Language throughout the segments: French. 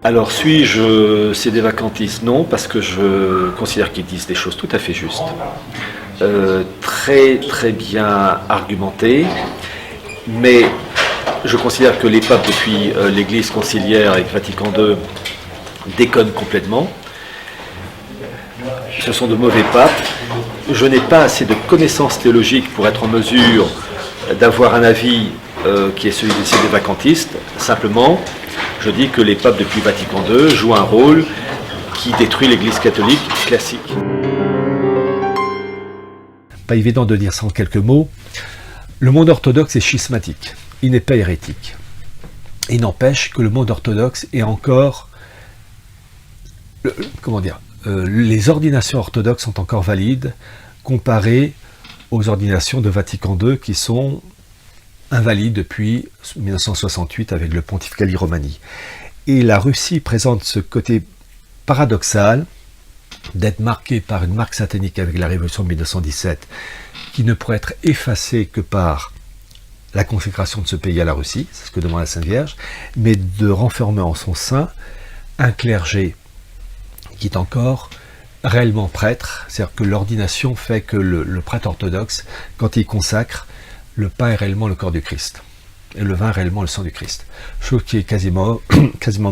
Alors, suis-je sédévacantiste? Non, parce que je considère qu'ils disent des choses tout à fait justes, très très bien argumentées, mais je considère que les papes, depuis l'Église conciliaire avec Vatican II, déconnent complètement. Ce sont de mauvais papes. Je n'ai pas assez de connaissances théologiques pour être en mesure d'avoir un avis qui est celui des sédévacantistes. Simplement, je dis que les papes depuis Vatican II jouent un rôle qui détruit l'Église catholique classique. Pas évident de dire ça en quelques mots. Le monde orthodoxe est schismatique, il n'est pas hérétique. Il n'empêche que le monde orthodoxe est encore... les ordinations orthodoxes sont encore valides comparées aux ordinations de Vatican II qui sont invalides depuis 1968 avec le Pontificali Romani. Et la Russie présente ce côté paradoxal d'être marquée par une marque satanique avec la révolution de 1917 qui ne pourrait être effacée que par la consécration de ce pays à la Russie, c'est ce que demande la Sainte Vierge, mais de renfermer en son sein un clergé qui est encore réellement prêtre, c'est-à-dire que l'ordination fait que le prêtre orthodoxe, quand il consacre, le pain est réellement le corps du Christ, et le vin est réellement le sang du Christ. Chose qui est quasiment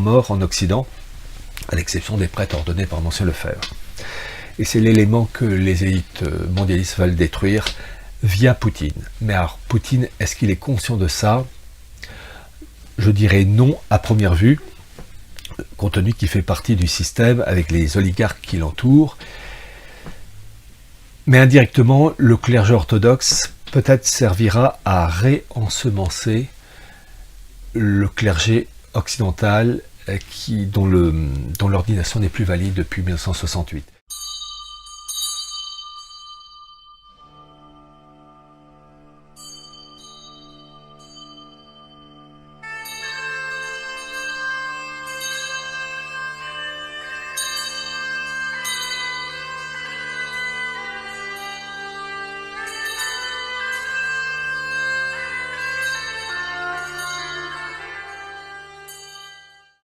mort en Occident, à l'exception des prêtres ordonnés par Monsieur Lefebvre. Et c'est l'élément que les élites mondialistes veulent détruire via Poutine. Mais alors, Poutine, est-ce qu'il est conscient de ça? Je dirais non à première vue, compte tenu qu'il fait partie du système avec les oligarques qui l'entourent. Mais indirectement, le clergé orthodoxe peut-être servira à réensemencer le clergé occidental dont l'ordination n'est plus valide depuis 1968.